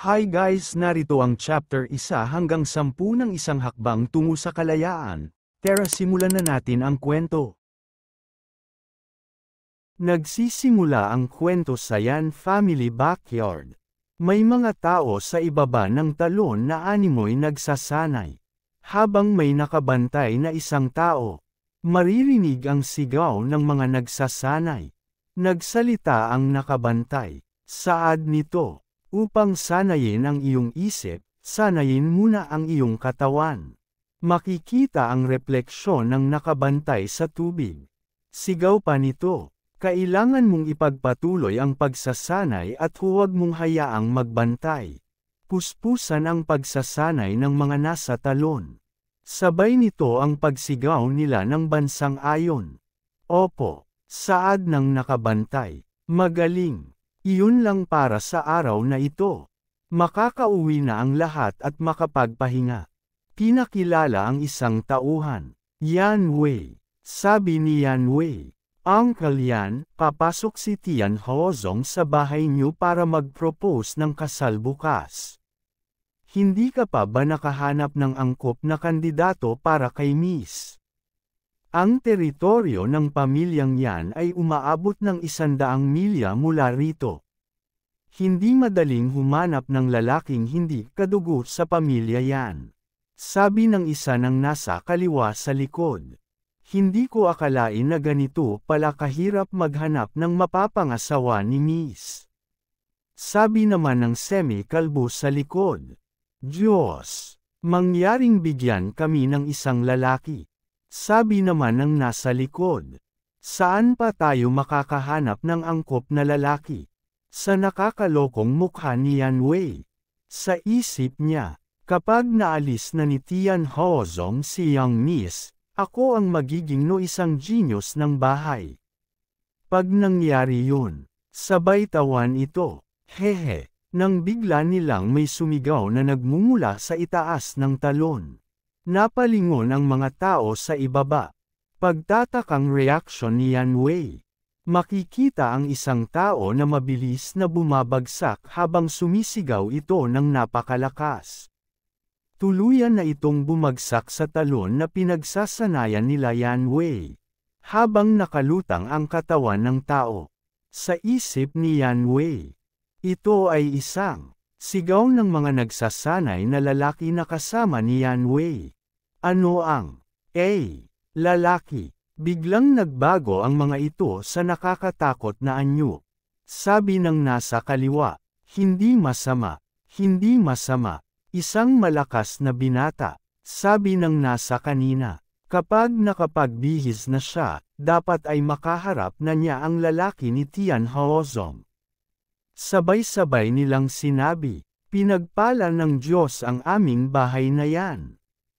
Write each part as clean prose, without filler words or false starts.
Hi guys, narito ang chapter 1 hanggang 10 ng isang hakbang tungo sa kalayaan. Tara simulan na natin ang kwento. Nagsisimula ang kwento sa Yan family backyard. May mga tao sa ibaba ng talon na animoy nagsasanay. Habang may nakabantay na isang tao, maririnig ang sigaw ng mga nagsasanay. Nagsalita ang nakabantay. Saad nito. Upang sanayin ang iyong isip, sanayin muna ang iyong katawan. Makikita ang refleksyon ng nakabantay sa tubig. Sigaw pa nito, kailangan mong ipagpatuloy ang pagsasanay at huwag mong hayaang magbantay. Puspusan ang pagsasanay ng mga nasa talon. Sabay nito ang pagsigaw nila ng bansang ayon. Opo, saad ng nakabantay, magaling. Iyon lang para sa araw na ito. Makakauwi na ang lahat at makapagpahinga. Pinakilala ang isang tauhan. Yan Wei. Sabi ni Yan Wei, Uncle Yan, papasok si Tian Hozong sa bahay niyo para mag-propose ng kasal bukas. Hindi ka pa ba nakahanap ng angkop na kandidato para kay Miss? Ang teritoryo ng pamilyang yan ay umaabot ng 100 milya mula rito. Hindi madaling humanap ng lalaking hindi kadugo sa pamilya yan. Sabi ng isa ng nasa kaliwa sa likod. Hindi ko akalain na ganito pala kahirap maghanap ng mapapangasawa ni Miss. Sabi naman ng semi-kalbo sa likod. Diyos, mangyaring bigyan kami ng isang lalaki. Sabi naman ng nasa likod. Saan pa tayo makakahanap ng angkop na lalaki? Sa nakakalokong mukha ni Yan Wei. Sa isip niya, kapag naalis na ni Tian Hozong si Young Miss, ako ang magiging isang genius ng bahay. Pag nangyari yun, sabay tawan ito, hehe, nang bigla nilang may sumigaw na nagmumula sa itaas ng talon. Napalingon ang mga tao sa ibaba. Pagtatakang reaksyon ni Yan Wei. Makikita ang isang tao na mabilis na bumabagsak habang sumisigaw ito ng napakalakas. Tuluyan na itong bumagsak sa talon na pinagsasanayan nila Yan Wei. Habang nakalutang ang katawan ng tao. Sa isip ni Yan Wei. Ito ay isang sigaw ng mga nagsasanay na lalaki na kasama ni Yan Wei. Ano ang lalaki? Biglang nagbago ang mga ito sa nakakatakot na anyo. Sabi ng nasa kaliwa, hindi masama, hindi masama. Isang malakas na binata. Sabi ng nasa kanina, kapag nakapagbihis na siya, dapat ay makaharap na niya ang lalaki ni Tian Hozong. Sabay-sabay nilang sinabi, pinagpala ng Diyos ang aming bahay na yan.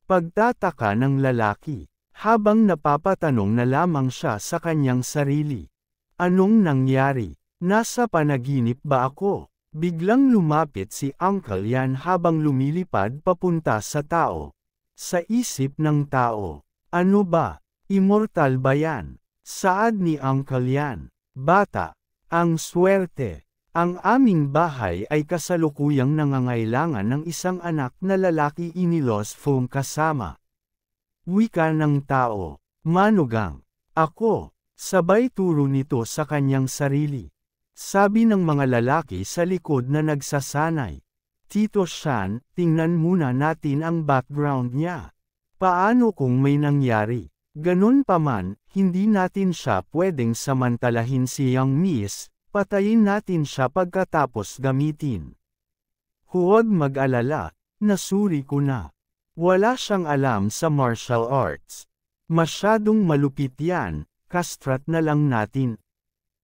Pagtataka ng lalaki, habang napapatanong na lamang siya sa kanyang sarili. Anong nangyari? Nasa panaginip ba ako? Biglang lumapit si Uncle Yan habang lumilipad papunta sa tao. Sa isip ng tao, ano ba? Immortal ba yan? Saad ni Uncle Yan, bata, ang swerte. Ang aming bahay ay kasalukuyang nangangailangan ng isang anak na lalaki inilos Fong kasama. Wika ng tao, manugang, ako, sabay turo nito sa kanyang sarili. Sabi ng mga lalaki sa likod na nagsasanay. Tito Shan, tingnan muna natin ang background niya. Paano kung may nangyari? Ganun pa man, hindi natin siya pwedeng samantalahin si Young Miss. Patayin natin siya pagkatapos gamitin. Huwag mag-alala, nasuri ko na. Wala siyang alam sa martial arts. Masyadong malupit yan, kastrat na lang natin.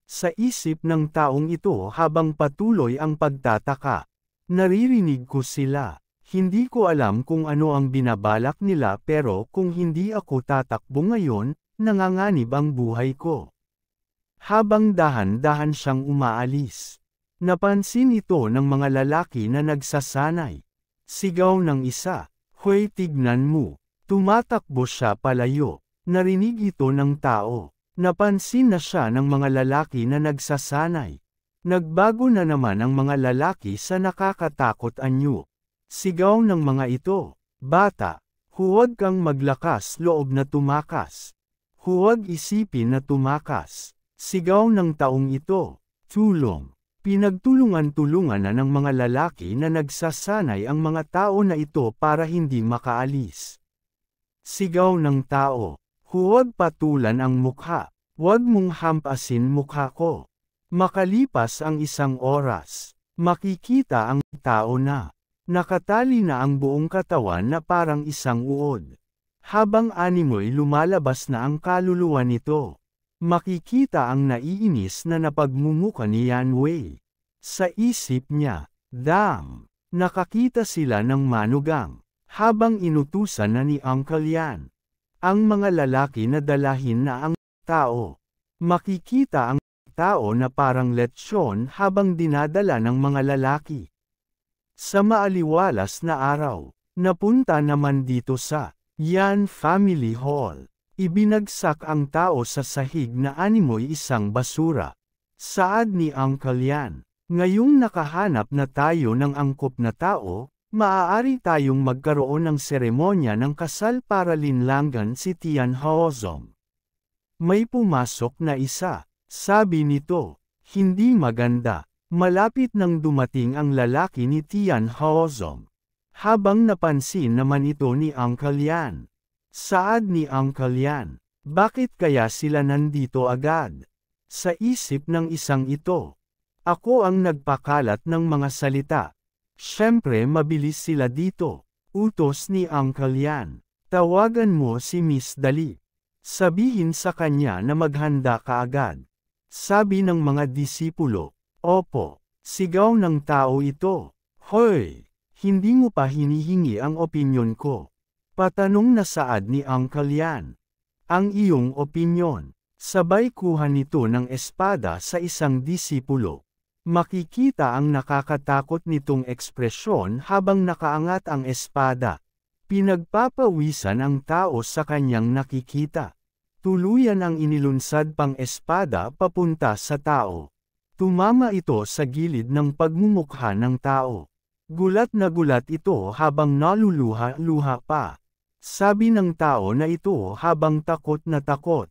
Sa isip ng taong ito habang patuloy ang pagtataka. Naririnig ko sila. Hindi ko alam kung ano ang binabalak nila pero kung hindi ako tatakbo ngayon, nanganganib ang buhay ko. Habang dahan-dahan siyang umaalis. Napansin ito ng mga lalaki na nagsasanay. Sigaw ng isa, "Hoy, tignan mo." Tumatakbo siya palayo. Narinig ito ng tao. Napansin na siya ng mga lalaki na nagsasanay. Nagbago na naman ang mga lalaki sa nakakatakot anyo. Sigaw ng mga ito, bata, huwag kang maglakas loob na tumakas. Huwag isipin na tumakas. Sigaw ng taong ito, tulong. Pinagtulungan-tulungan na ng mga lalaki na nagsasanay ang mga tao na ito para hindi makaalis. Sigaw ng tao, huwag patulan ang mukha. Huwag mong hampasin mukha ko. Makalipas ang isang oras, makikita ang tao na nakatali na ang buong katawan na parang isang uod. Habang animoy lumalabas na ang kaluluwa nito, makikita ang naiinis na napagmumuka ni Yan Wei. Sa isip niya, damn, nakakita sila ng manugang, habang inutusan na ni Uncle Yan ang mga lalaki na dalahin na ang tao. Makikita ang tao na parang lechon habang dinadala ng mga lalaki. Sa maaliwalas na araw, napunta naman dito sa Yan Family Hall. Ibinagsak ang tao sa sahig na animoy isang basura. Saad ni Uncle Yan, ngayong nakahanap na tayo ng angkop na tao, maaari tayong magkaroon ng seremonya ng kasal para linlangan si Tian Haozong. May pumasok na isa. Sabi nito, hindi maganda. Malapit nang dumating ang lalaki ni Tian Haozong. Habang napansin naman ito ni Uncle Yan. Saad ni Uncle Yan, bakit kaya sila nandito agad? Sa isip ng isang ito, ako ang nagpakalat ng mga salita. Siyempre mabilis sila dito. Utos ni Uncle Yan, tawagan mo si Miss Dali. Sabihin sa kanya na maghanda ka agad. Sabi ng mga disipulo, opo. Sigaw ng tao ito, hoy, hindi mo pa hinihingi ang opinyon ko. Patanong na saad ni Uncle Yan. Ang iyong opinyon. Sabay kuha nito ng espada sa isang disipulo. Makikita ang nakakatakot nitong ekspresyon habang nakaangat ang espada. Pinagpapawisan ang tao sa kanyang nakikita. Tuluyan ang inilunsad pang espada papunta sa tao. Tumama ito sa gilid ng pagmumukha ng tao. Gulat na gulat ito habang naluluha-luha pa. Sabi ng tao na ito habang takot na takot.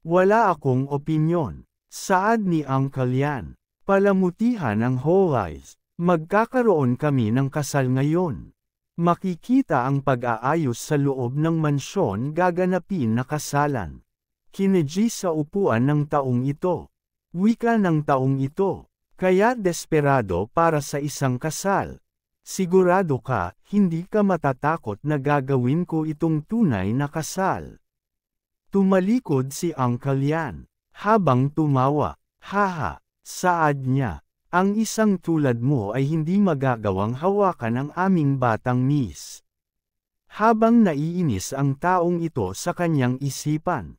Wala akong opinyon. Saad ni Uncle Yan. Palamutihan ang Holies. Magkakaroon kami ng kasal ngayon. Makikita ang pag-aayos sa loob ng mansyon gaganapin na kasalan. Kineji sa upuan ng taong ito. Wika ng taong ito. Kaya desperado para sa isang kasal. Sigurado ka, hindi ka matatakot na gagawin ko itong tunay na kasal. Tumalikod si Uncle Yan. Habang tumawa, haha, saad niya. Ang isang tulad mo ay hindi magagawang hawakan ang aming batang miss. Habang naiinis ang taong ito sa kanyang isipan.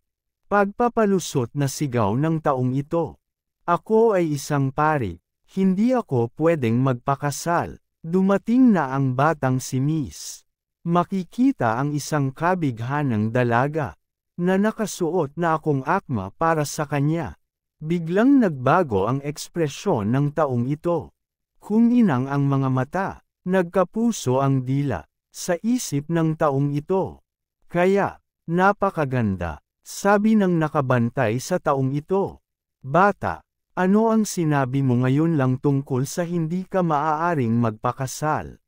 Pagpapalusot na sigaw ng taong ito. Ako ay isang pari, hindi ako pwedeng magpakasal. Dumating na ang batang si Miss. Makikita ang isang kabighanang dalaga, na nakasuot na akong akma para sa kanya. Biglang nagbago ang ekspresyon ng taong ito. Kuminang ang mga mata, nagkapuso ang dila, sa isip ng taong ito. Kaya, napakaganda. Sabi ng nakabantay sa taong ito. Bata, ano ang sinabi mo ngayon lang tungkol sa hindi ka maaaring magpakasal?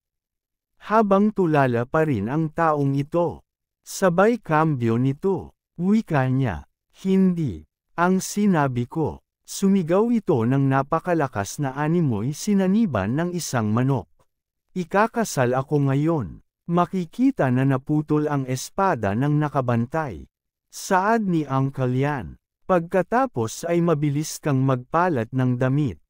Habang tulala pa rin ang taong ito. Sabay kambyo nito. Wika niya. Hindi. Ang sinabi ko. Sumigaw ito ng napakalakas na animoy sinaniban ng isang manok. Ikakasal ako ngayon. Makikita na naputol ang espada ng nakabantay. Saad ni Uncle Yan. Pagkatapos ay mabilis kang magpalat ng damit.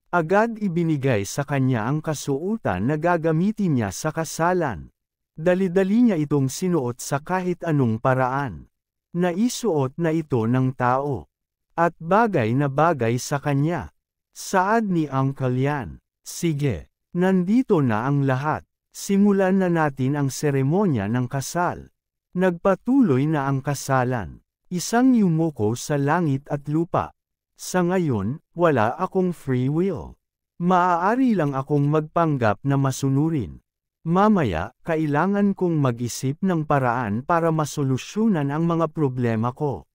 Agad ibinigay sa kanya ang kasuotan na gagamitin niya sa kasalan. Dali-dali niya itong sinuot sa kahit anong paraan. Naisuot na ito ng tao. At bagay na bagay sa kanya. Saad ni Uncle Yan. Sige, nandito na ang lahat. Simulan na natin ang seremonya ng kasal. Nagpatuloy na ang kasalan. Isang yumuko sa langit at lupa. Sa ngayon, wala akong free will. Maaari lang akong magpanggap na masunurin. Mamaya, kailangan kong mag-isip ng paraan para masolusyonan ang mga problema ko.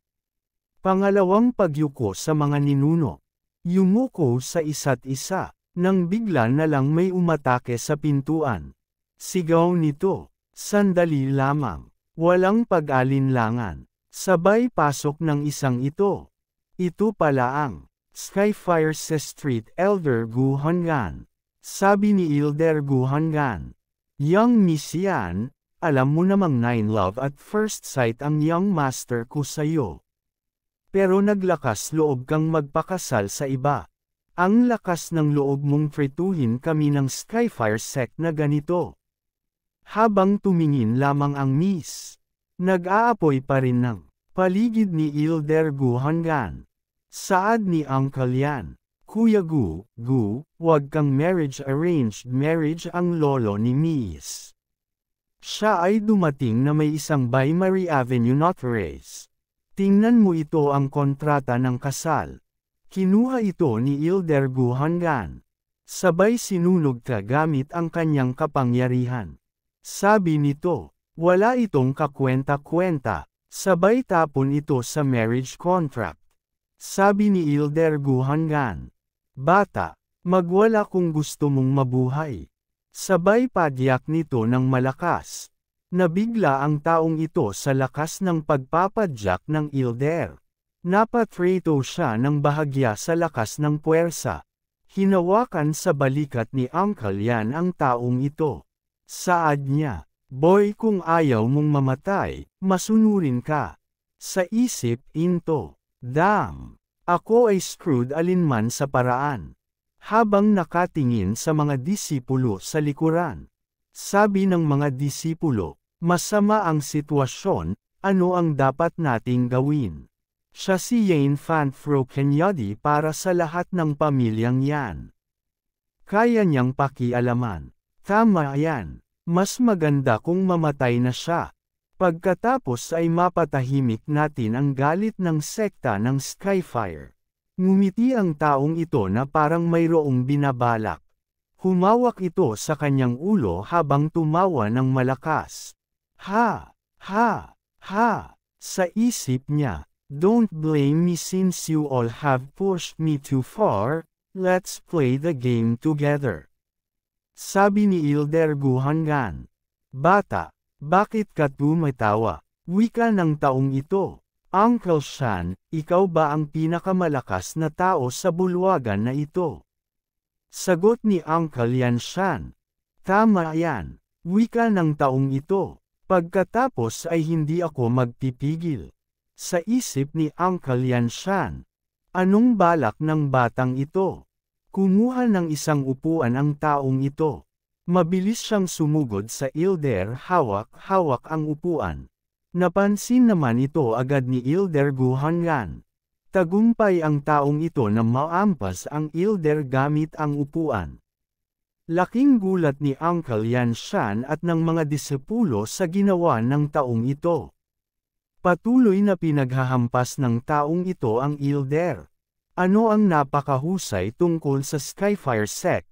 Pangalawang pagyuko sa mga ninuno. Yumuko sa isa't isa, nang bigla na lang may umatake sa pintuan. Sigaw nito, "Sandali lamang." Walang pag-alinlangan. Sabay pasok ng isang ito. Ito pala ang Skyfire sa Street Elder Gu Honggan. Sabi ni Elder Gu Honggan, "Young Miss Yan, alam mo namang 9 love at first sight ang young master ko sa'yo. Pero naglakas loob kang magpakasal sa iba. Ang lakas ng loob mong trituhin kami ng Skyfire sect na ganito." Habang tumingin lamang ang Miss, nag-aapoy pa rin ng paligid ni Elder Gu Honggan. Saad ni Uncle Yan, "Kuya Gu, wag kang arranged marriage ang lolo ni Miss. Siya ay dumating na may isang by Marie Avenue notaries. Tingnan mo ito ang kontrata ng kasal." Kinuha ito ni Elder Gu Honggan. Sabay sinunog gamit ang kanyang kapangyarihan. Sabi nito, wala itong kakwenta-kwenta. Sabay tapon ito sa marriage contract. Sabi ni Elder Gu Honggan, "Bata, magwala kung gusto mong mabuhay." Sabay padyak nito ng malakas. Nabigla ang taong ito sa lakas ng pagpapadyak ng Elder. Napatrito siya ng bahagya sa lakas ng puwersa. Hinawakan sa balikat ni Uncle Yan ang taong ito. Saad niya, "Boy, kung ayaw mong mamatay, masunurin ka." Sa isip into, "Damn! Ako ay screwed alinman sa paraan." Habang nakatingin sa mga disipulo sa likuran, sabi ng mga disipulo, "Masama ang sitwasyon, ano ang dapat nating gawin?" Siya si Yane Fanfro Kenyadi para sa lahat ng pamilyang yan. Kaya niyang pakialaman. Tama yan. Mas maganda kung mamatay na siya. Pagkatapos ay mapatahimik natin ang galit ng sekta ng Skyfire. Ngumiti ang taong ito na parang mayroong binabalak. Humawak ito sa kanyang ulo habang tumawa ng malakas. Ha! Ha! Ha! Sa isip niya, "Don't blame me since you all have pushed me too far, let's play the game together." Sabi ni Elder Gu Honggan, "Bata, bakit ka tumatawa?" Wika ng taong ito, "Uncle Shan, ikaw ba ang pinakamalakas na tao sa bulwagan na ito?" Sagot ni Uncle Yan Shan, "Tama yan." Wika ng taong ito, "Pagkatapos ay hindi ako magpipigil." Sa isip ni Uncle Yan Shan, anong balak ng batang ito? Kumuha ng isang upuan ang taong ito. Mabilis siyang sumugod sa Elder, hawak-hawak ang upuan. Napansin naman ito agad ni Elder Gu Honggan. Tagumpay ang taong ito na maampas ang Elder gamit ang upuan. Laking gulat ni Uncle Yan Shan at ng mga disipulo sa ginawa ng taong ito. Patuloy na pinaghahampas ng taong ito ang Elder. Ano ang napakahusay tungkol sa Skyfire sect?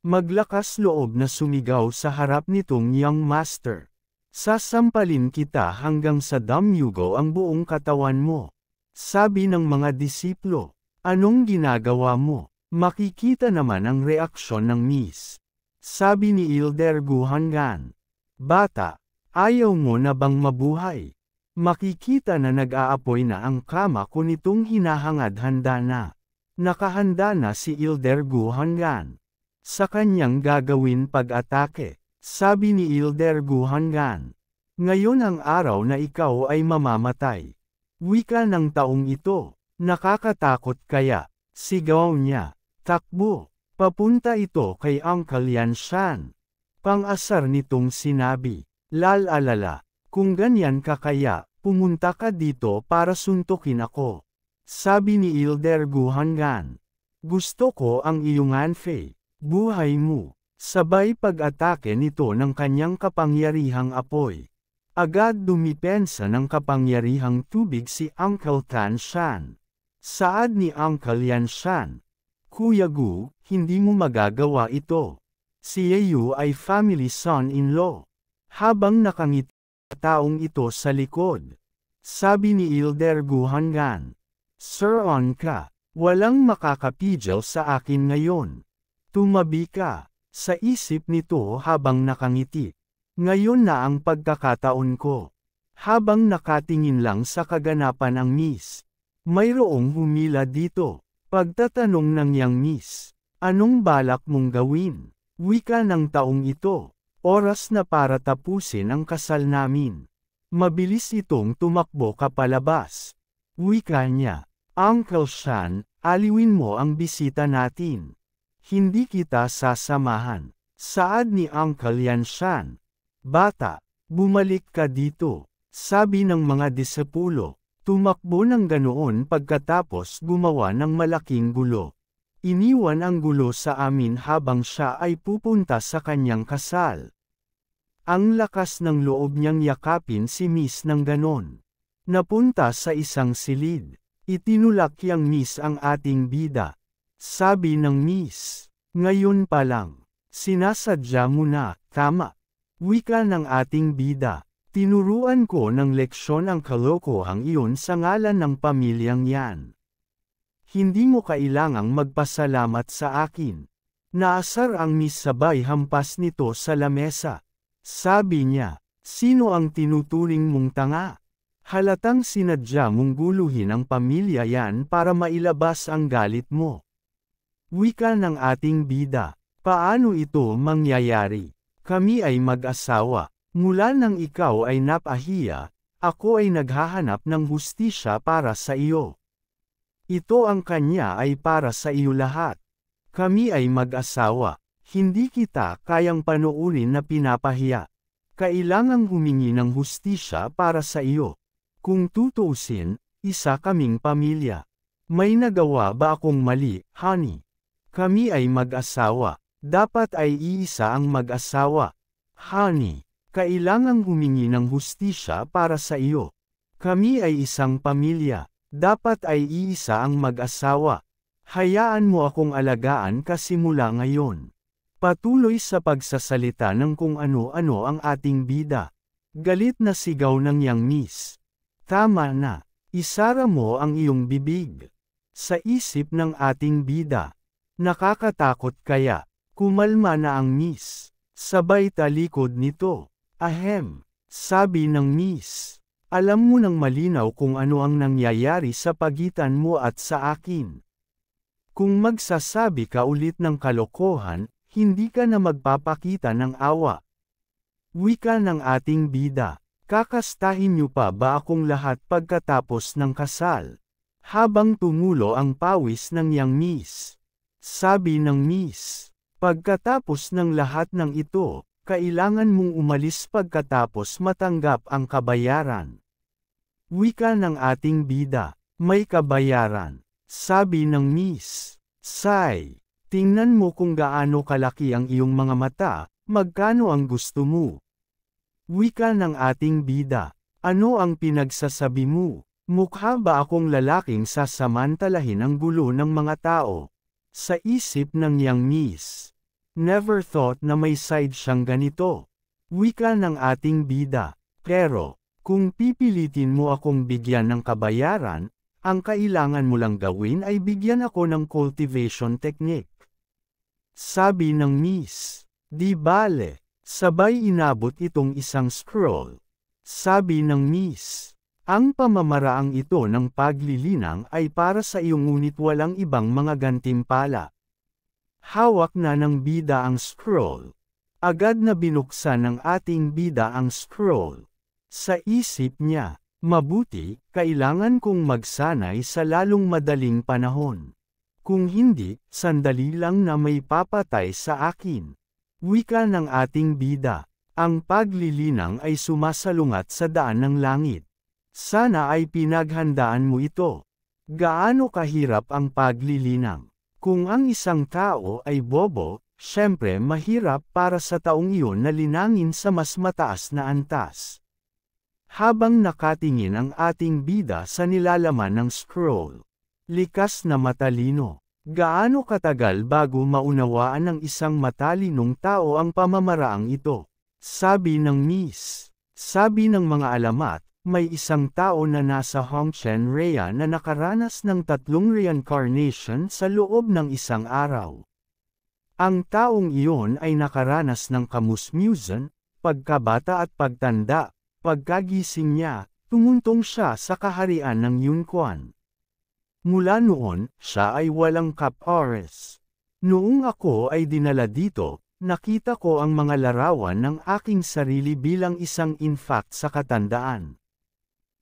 Maglakas loob na sumigaw sa harap nitong young master. "Sasampalin kita hanggang sa damyugo ang buong katawan mo." Sabi ng mga disiplo, "Anong ginagawa mo?" Makikita naman ang reaksyon ng Miss. Sabi ni Elder Gu Honggan, "Bata, ayaw mo na bang mabuhay?" Makikita na nag-aapoy na ang kama ko nitong hinahangad, handa na. Nakahanda na si Elder Gu Honggan sa kanyang gagawin pag-atake. Sabi ni Elder Gu Honggan, "Ngayon ang araw na ikaw ay mamamatay." Wika ng taong ito, "Nakakatakot kaya?" Sigaw niya, "Takbo!" Papunta ito kay Uncle Yan Shan. Pang-asar nitong sinabi, "Lal-alala. Kung ganyan ka kaya, pumunta ka dito para suntukin ako." Sabi ni Elder Gu Honggan, "Gusto ko ang iyong anfe, buhay mo." Sabay pag-atake nito ng kanyang kapangyarihang apoy. Agad dumipensa ng kapangyarihang tubig si Uncle Tan Shan. Saad ni Uncle Yanshan. Kuya Gu, hindi mo magagawa ito. Si Yeyu ay family son-in-law. Habang nakangiti taong ito sa likod. Sabi ni Elder Gu Hangan. Sir on ka. Walang makakapigil sa akin ngayon. Tumabi ka. Sa isip nito habang nakangiti. Ngayon na ang pagkakataon ko. Habang nakatingin lang sa kaganapan ang miss. Mayroong humila dito. Pagtatanong ng yang miss. Anong balak mong gawin? Wika ng taong ito. Oras na para tapusin ang kasal namin. Mabilis itong tumakbo kapalabas. Wika niya. Uncle Shan, aliwin mo ang bisita natin. Hindi kita sasamahan. Saad ni Uncle Yanshan. Bata, bumalik ka dito. Sabi ng mga disipulo. Tumakbo ng ganoon pagkatapos gumawa ng malaking gulo. Iniwan ang gulo sa amin habang siya ay pupunta sa kanyang kasal. Ang lakas ng loob niyang yakapin si Miss ng ganon. Napunta sa isang silid. Itinulak yang Miss ang ating bida. Sabi ng Miss, ngayon pa lang. Sinasadya mo na, tama. Wika ng ating bida. Tinuruan ko ng leksyon ang kalokohang iyon sa ngalan ng pamilyang yan. Hindi mo kailangang magpasalamat sa akin. Naasar ang Miss sabay hampas nito sa lamesa. Sabi niya, sino ang tinuturing mong tanga? Halatang sinadya mong guluhin ang pamilya yan para mailabas ang galit mo. Wika ng ating bida, paano ito mangyayari? Kami ay mag-asawa. Mula nang ikaw ay napahiya, ako ay naghahanap ng hustisya para sa iyo. Ito ang kanya ay para sa iyo lahat. Kami ay mag-asawa. Hindi kita kayang panoorin na pinapahiya. Kailangang humingi ng hustisya para sa iyo. Kung tutuusin, isa kaming pamilya. May nagawa ba akong mali, honey? Kami ay mag-asawa. Dapat ay iisa ang mag-asawa. Honey, kailangang humingi ng hustisya para sa iyo. Kami ay isang pamilya. Dapat ay iisa ang mag-asawa. Hayaan mo akong alagaan ka simula ngayon. Patuloy sa pagsasalita ng kung ano-ano ang ating bida. Galit na sigaw ng yang Miss. Tama na. Isara mo ang iyong bibig. Sa isip ng ating bida. Nakakatakot kaya. Kumalma na ang Miss. Sabay talikod nito. Ahem. Sabi ng Miss. Alam mo nang malinaw kung ano ang nangyayari sa pagitan mo at sa akin. Kung magsasabi ka ulit ng kalokohan, hindi ka na magpapakita ng awa. Wika ng ating bida. Kakastahin niyo pa ba akong lahat pagkatapos ng kasal? Habang tumulo ang pawis ng yang Miss. Sabi ng Miss. Pagkatapos ng lahat ng ito, kailangan mong umalis pagkatapos matanggap ang kabayaran. Wika ng ating bida, may kabayaran. Sabi ng Miss. Say, tingnan mo kung gaano kalaki ang iyong mga mata, magkano ang gusto mo. Wika ng ating bida, ano ang pinagsasabi mo? Mukha ba akong lalaking sasamantalahin ang gulo ng mga tao? Sa isip ng yang Miss. Never thought na may side siyang ganito. Wika ng ating bida, pero, kung pipilitin mo akong bigyan ng kabayaran, ang kailangan mo lang gawin ay bigyan ako ng cultivation technique. Sabi ng Miss. Di bale, sabay inabot itong isang scroll. Sabi ng Miss. Ang pamamaraang ito ng paglilinang ay para sa iyo ngunit walang ibang mga gantimpala. Hawak na ng bida ang scroll. Agad na binuksan ng ating bida ang scroll. Sa isip niya, mabuti, kailangan kong magsanay sa lalong madaling panahon. Kung hindi, sandali lang na may papatay sa akin. Wika ng ating bida, ang paglilinang ay sumasalungat sa daan ng langit. Sana ay pinaghandaan mo ito. Gaano kahirap ang paglilinang? Kung ang isang tao ay bobo, syempre mahirap para sa taong iyon na linangin sa mas mataas na antas. Habang nakatingin ang ating bida sa nilalaman ng scroll, Likas na matalino. Gaano katagal bago maunawaan ng isang matalinong tao ang pamamaraang ito? Sabi ng Miss. Sabi ng mga alamat, may isang tao na nasa Hongchen Rhea na nakaranas ng 3 reincarnation sa loob ng isang araw. Ang taong iyon ay nakaranas ng kamusmusan, pagkabata at pagtanda. Pagkagising niya, tumuntong siya sa kaharian ng Yunquan. Mula noon, siya ay walang kap-oras. Noong ako ay dinala dito, nakita ko ang mga larawan ng aking sarili bilang isang infact sa katandaan.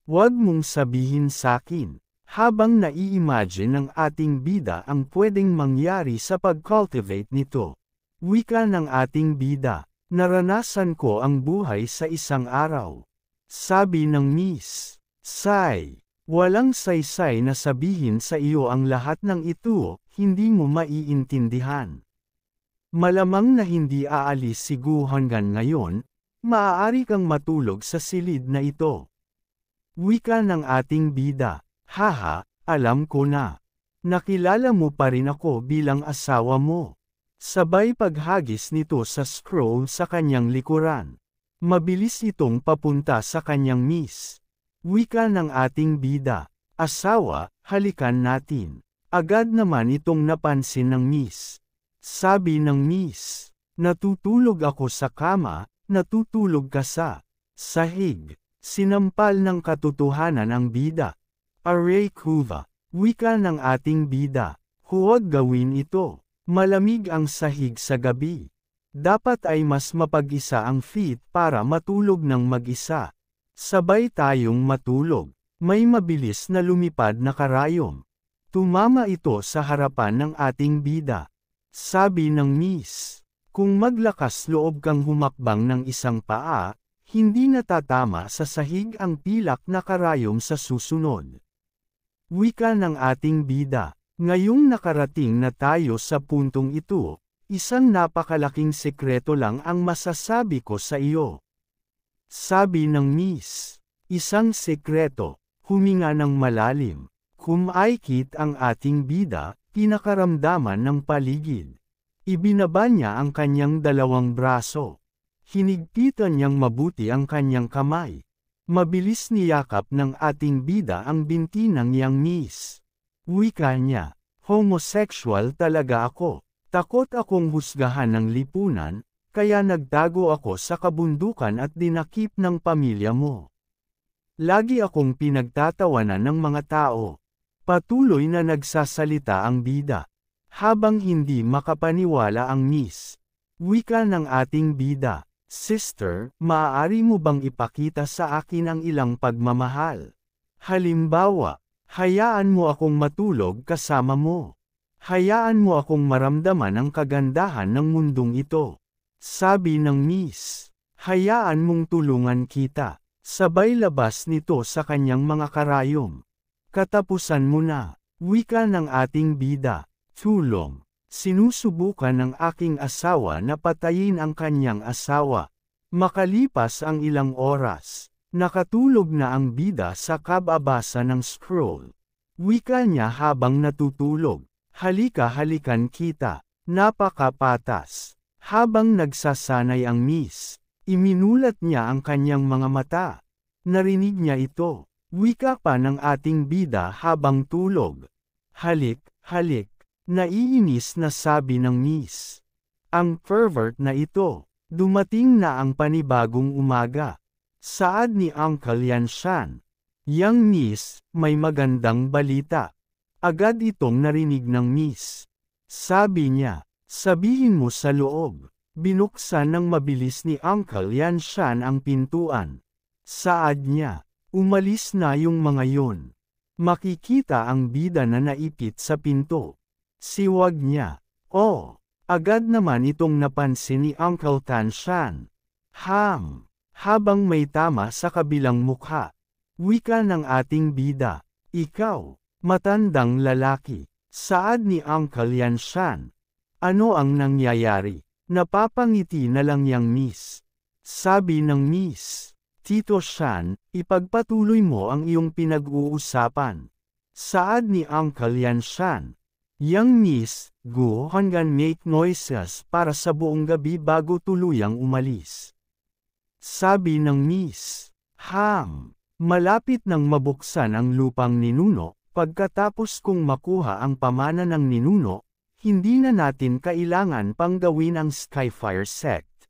Huwag mong sabihin sakin, habang nai-imagine ng ating bida ang pwedeng mangyari sa pag-cultivate nito. Wika ng ating bida, naranasan ko ang buhay sa isang araw. Sabi ng Miss. Say. Walang saysay na sabihin sa iyo ang lahat ng ito, hindi mo maiintindihan. Malamang na hindi aalis si Gu hanggang ngayon, maaari kang matulog sa silid na ito. Wika ng ating bida, haha, alam ko na. Nakilala mo pa rin ako bilang asawa mo. Sabay paghagis nito sa scroll sa kanyang likuran. Mabilis itong papunta sa kanyang Miss. Wika ng ating bida, asawa, halikan natin. Agad naman itong napansin ng Miss. Sabi ng Miss, natutulog ako sa kama, natutulog ka sa sahig. Sinampal ng katotohanan ang bida. Aray kuva, wika ng ating bida, huwag gawin ito. Malamig ang sahig sa gabi. Dapat ay mas mapag-isa ang feet para matulog ng mag-isa. Sabay tayong matulog. May mabilis na lumipad na karayom. Tumama ito sa harapan ng ating bida. Sabi ng Miss, kung maglakas loob kang humakbang ng isang paa, hindi natatama sa sahig ang pilak na karayom sa susunod. Wika ng ating bida, ngayong nakarating na tayo sa puntong ito, isang napakalaking sekreto lang ang masasabi ko sa iyo. Sabi ng Miss, isang sekreto, huminga ng malalim. Kumaikit ang ating bida, pinakaramdaman ng paligid. Ibinaba niya ang kanyang 2 braso. Hinigpitan niyang mabuti ang kanyang kamay. Mabilis niyakap ng ating bida ang binti ng iyang Miss. Wika niya, homosexual talaga ako. Takot akong husgahan ng lipunan, kaya nagtago ako sa kabundukan at dinakip ng pamilya mo. Lagi akong pinagtatawanan ng mga tao. Patuloy na nagsasalita ang bida. Habang hindi makapaniwala ang Miss. Wika ng ating bida, sister, maaari mo bang ipakita sa akin ang ilang pagmamahal? Halimbawa, hayaan mo akong matulog kasama mo. Hayaan mo akong maramdaman ang kagandahan ng mundong ito. Sabi ng Miss, hayaan mong tulungan kita. Sabay labas nito sa kanyang mga karayom. Katapusan mo na, wika ng ating bida, tulong. Sinusubukan ng aking asawa na patayin ang kanyang asawa. Makalipas ang ilang oras, nakatulog na ang bida sa kababasa ng scroll. Wika niya habang natutulog, halika-halikan kita, napakapatas. Habang nagsasanay ang Miss, iminulat niya ang kanyang mga mata. Narinig niya ito, wika pa ng ating bida habang tulog. Halik, halik, naiinis na sabi ng Miss. Ang pervert na ito, dumating na ang panibagong umaga. Saad ni Uncle Yanshan. Yang Miss, may magandang balita. Agad itong narinig ng Miss. Sabi niya, sabihin mo sa loob. Binuksan ng mabilis ni Uncle Yanshan ang pintuan. Saad niya, umalis na yung mga yon. Makikita ang bida na naipit sa pinto. Siwag niya, oh, agad naman itong napansin ni Uncle Tanshan. Habang may tama sa kabilang mukha. Wika ng ating bida, ikaw, matandang lalaki. Saad ni Uncle Yanshan. Ano ang nangyayari? Napapangiti na lang yang Miss. Sabi ng Miss, Tito Shan, ipagpatuloy mo ang iyong pinag-uusapan. Saad ni Uncle Yanshan. Young Miss Gu hanggang make noises para sa buong gabi bago tuluyang umalis. Sabi ng Miss Ham. Malapit nang mabuksan ang lupang ninuno, pagkatapos kong makuha ang pamana ng ninuno, hindi na natin kailangan pang gawin ang Skyfire sect.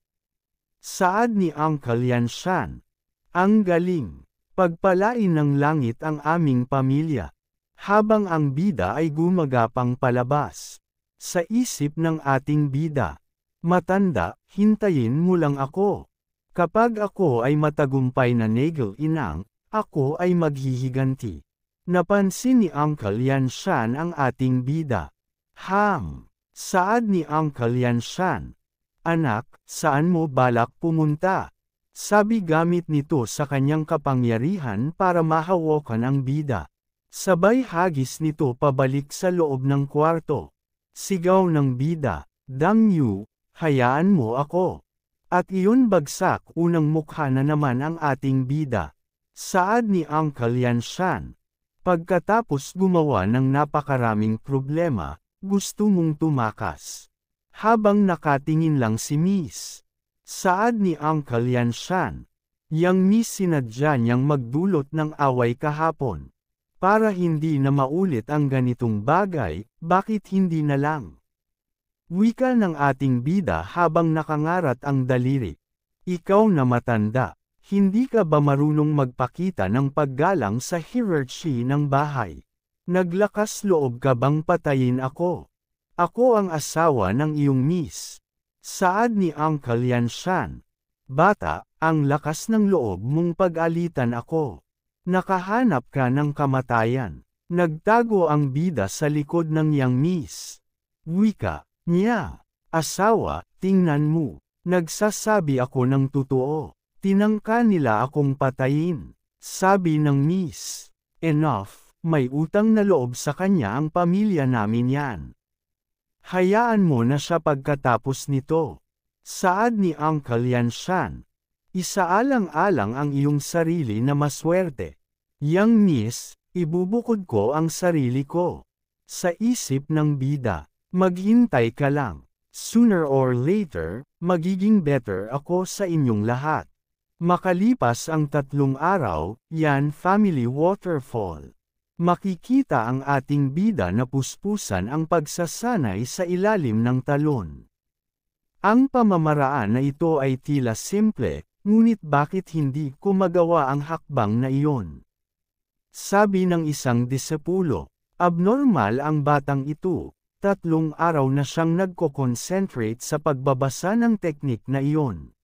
Saad ni Uncle Yanshan. Ang galing. Pagpalain ng langit ang aming pamilya. Habang ang bida ay gumagapang palabas. Sa isip ng ating bida. Matanda, hintayin mo lang ako. Kapag ako ay matagumpay na Nagel Inang, ako ay maghihiganti. Napansin ni Uncle Yanshan ang ating bida. Ham. Saad ni Uncle Yanshan. Anak, saan mo balak pumunta? Sabi gamit nito sa kanyang kapangyarihan para mahawakan ang bida. Sabay hagis nito pabalik sa loob ng kwarto. Sigaw ng bida, "Damn you, hayaan mo ako." At iyon bagsak unang mukha na naman ang ating bida. Saad ni Uncle Yanshan. Pagkatapos gumawa ng napakaraming problema, gusto mong tumakas. Habang nakatingin lang si Miss. Saad ni Uncle Yanshan. Yang Miss sinadya niyang magdulot ng away kahapon. Para hindi na maulit ang ganitong bagay, bakit hindi na lang? Wika ng ating bida habang nakangarat ang daliri. Ikaw na matanda, hindi ka ba marunong magpakita ng paggalang sa hierarchy ng bahay? Naglakas loob ka bang patayin ako? Ako ang asawa ng iyong Miss. Saad ni Uncle Yanshan. Bata, ang lakas ng loob mong pag-alitan ako. Nakahanap ka ng kamatayan. Nagtago ang bida sa likod ng Young Miss. Wika niya. Asawa, tingnan mo. Nagsasabi ako ng totoo. Tinangka nila akong patayin. Sabi ng Miss. Enough, may utang na loob sa kanya ang pamilya namin yan. Hayaan mo na siya pagkatapos nito. Saad ni Uncle Yanshan. Isaalang-alang ang iyong sarili na maswerte. Young Miss, ibubukod ko ang sarili ko. Sa isip ng bida, maghintay ka lang. Sooner or later, magiging better ako sa inyong lahat. Makalipas ang 3 araw, yan family waterfall. Makikita ang ating bida na puspusan ang pagsasanay sa ilalim ng talon. Ang pamamaraan na ito ay tila simple, ngunit bakit hindi ko magawa ang hakbang na iyon? Sabi ng isang disipulo, abnormal ang batang ito, 3 araw na siyang nagko-concentrate sa pagbabasa ng teknik na iyon.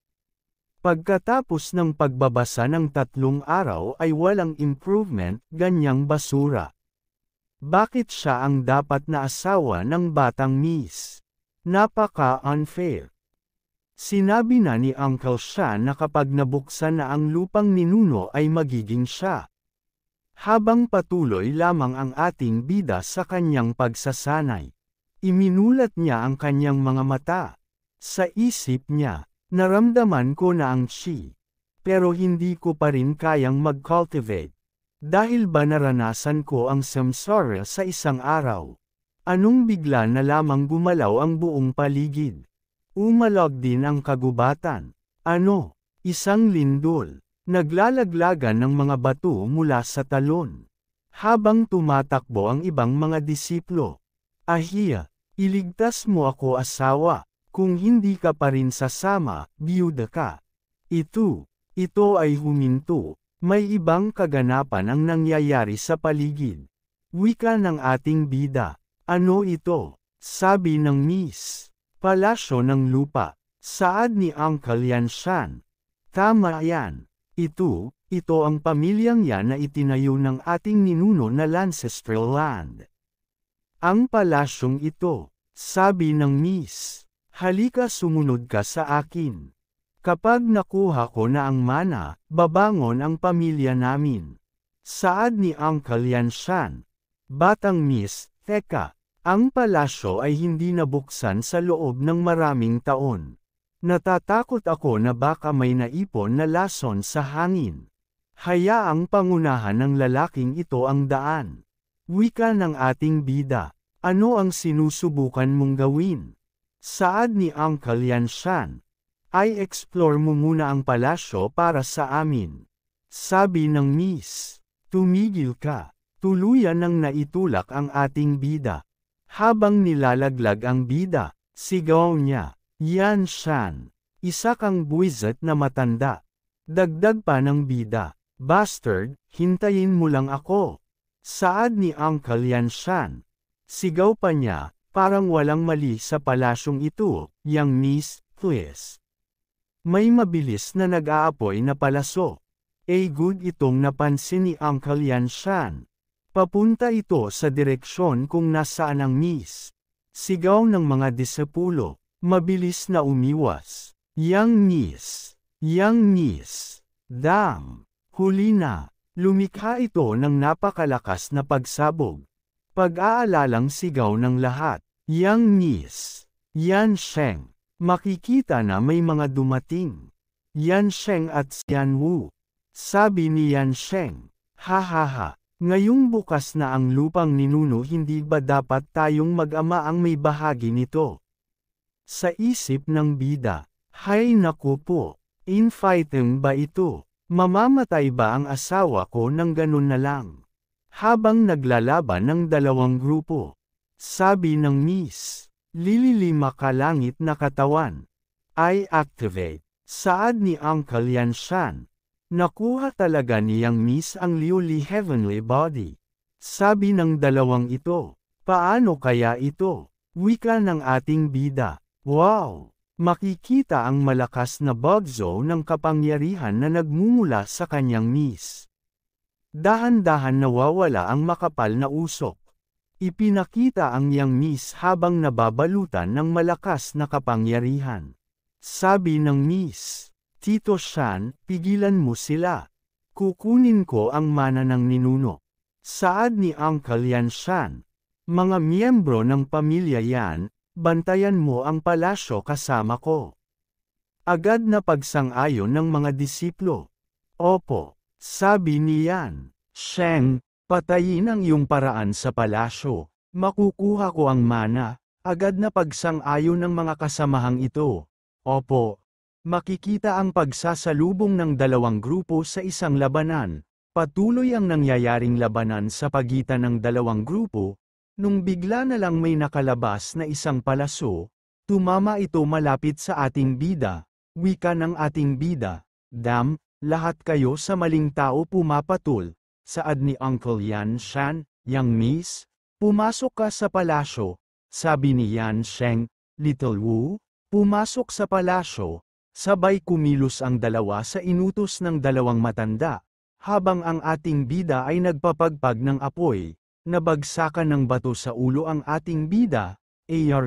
Pagkatapos ng pagbabasa ng 3 araw ay walang improvement, ganyang basura. Bakit siya ang dapat na asawa ng batang Miss? Napaka-unfair. Sinabi na ni Uncle siya na kapag nabuksan na ang lupang ninuno ay magiging siya. Habang patuloy lamang ang ating bida sa kanyang pagsasanay. Iminulat niya ang kanyang mga mata. Sa isip niya, naramdaman ko na ang chi. Pero hindi ko pa rin kayang mag-cultivate. Dahil ba naranasan ko ang samsara sa isang araw? Anong bigla na lamang gumalaw ang buong paligid? Umalog din ang kagubatan. Ano? Isang lindol. Naglalaglagan ng mga bato mula sa talon. Habang tumatakbo ang ibang mga disiplo. Ahiya, iligtas mo ako asawa. Kung hindi ka pa rin sasama, biyuda ka. Ito ay huminto. May ibang kaganapan ang nangyayari sa paligid. Wika ng ating bida. Ano ito? Sabi ng Miss. Palasyo ng lupa. Saad ni Uncle Yanshan. Tama yan. Ito ang pamilyang yan na itinayo ng ating ninuno na ancestral land. Ang palasyong ito, sabi ng Miss. Halika sumunod ka sa akin. Kapag nakuha ko na ang mana, babangon ang pamilya namin. Saad ni Uncle Yanshan. Batang Miss, teka. Ang palasyo ay hindi nabuksan sa loob ng maraming taon. Natatakot ako na baka may naipon na lason sa hangin. Hayaang pangunahan ng lalaking ito ang daan. Wika ng ating bida. Ano ang sinusubukan mong gawin? Saad ni Uncle Yan Shan. Ay explore mo muna ang palasyo para sa amin. Sabi ng Miss. Tumigil ka. Tuluyan nang naitulak ang ating bida. Habang nilalaglag ang bida, sigaw niya. Yan Shan. Isa kang buwisit na matanda. Dagdag pa ng bida. Bastard, hintayin mo lang ako. Saad ni Uncle Yan Shan. Sigaw pa niya, parang walang mali sa palasyong ito, yang Miss, please. May mabilis na nag-aapoy na palaso. Good itong napansin ni Uncle Yan Shan. Papunta ito sa direksyon kung nasaan ang Miss. Sigaw ng mga disipulo, mabilis na umiwas. Yang Miss, yang Miss, dam, huli na. Lumikha ito ng napakalakas na pagsabog. Pag-aalalang sigaw ng lahat, Yang Miss, Yan Sheng. Makikita na may mga dumating. Yan Sheng at Yan Wu. Sabi ni Yan Sheng, ha, ngayong bukas na ang lupang ninuno, hindi ba dapat tayong mag-ama ang may bahagi nito? Sa isip ng bida, hay naku po, infighting ba ito? Mamamatay ba ang asawa ko ng ganun na lang? Habang naglalaban ng dalawang grupo, sabi ng Miss, lililima ka langit na katawan. I activate. Saad ni Uncle Yan Shan. Nakuha talaga niyang Miss ang Liuli Heavenly Body. Sabi ng dalawang ito, paano kaya ito? Wika ng ating bida. Wow! Makikita ang malakas na bugzo ng kapangyarihan na nagmumula sa kanyang Miss. Dahan-dahan nawawala ang makapal na usok. Ipinakita ang yang Miss habang nababalutan ng malakas na kapangyarihan. Sabi ng Miss, Tito Shan, pigilan mo sila. Kukunin ko ang mana ng ninuno. Saad ni Uncle Yan Shan. Mga miyembro ng pamilya yan, bantayan mo ang palasyo kasama ko. Agad na pagsang-ayon ng mga disiplo. Opo, sabi ni Yan Sheng, patayin ang iyong paraan sa palasyo. Makukuha ko ang mana. Agad na pagsang-ayon ng mga kasamahang ito. Opo. Makikita ang pagsasalubong ng dalawang grupo sa isang labanan. Patuloy ang nangyayaring labanan sa pagitan ng dalawang grupo. Nung bigla na lang may nakalabas na isang palaso, tumama ito malapit sa ating bida. Wika ng ating bida. Dam, lahat kayo sa maling tao pumapatul. Saad ni Uncle Yan Shan, Yang Miss, pumasok ka sa palasyo. Sabi ni Yan Sheng, Little Wu, pumasok sa palasyo. Sabay kumilos ang dalawa sa inutos ng dalawang matanda, habang ang ating bida ay nagpapagpag ng apoy. Nabagsakan ng bato sa ulo ang ating bida.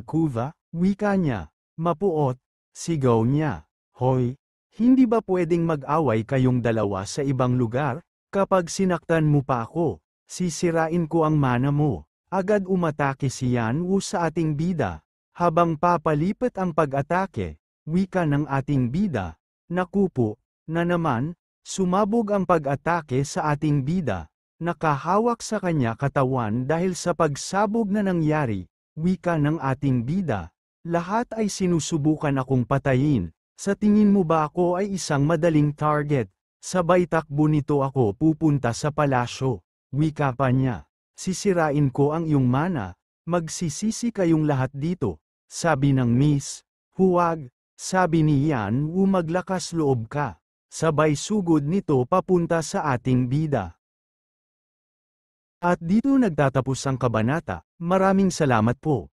Kuva, wika niya. Mapuot, sigaw niya. Hoy, hindi ba pwedeng mag-away kayong dalawa sa ibang lugar? Kapag sinaktan mo pa ako, sisirain ko ang mana mo. Agad umatake si Yan Wu sa ating bida. Habang papalipat ang pag-atake, wika ng ating bida, nakupo, na naman, sumabog ang pag-atake sa ating bida. Nakahawak sa kanya katawan dahil sa pagsabog na nangyari, wika ng ating bida. Lahat ay sinusubukan akong patayin. Sa tingin mo ba ako ay isang madaling target? Sabay takbo nito ako pupunta sa palasyo. Wika pa niya. Sisirain ko ang iyong mana. Magsisisi kayong lahat dito. Sabi ng Miss. Huwag. Sabi ni Yan Wu, maglakas loob ka. Sabay sugod nito papunta sa ating bida. At dito nagtatapos ang kabanata. Maraming salamat po.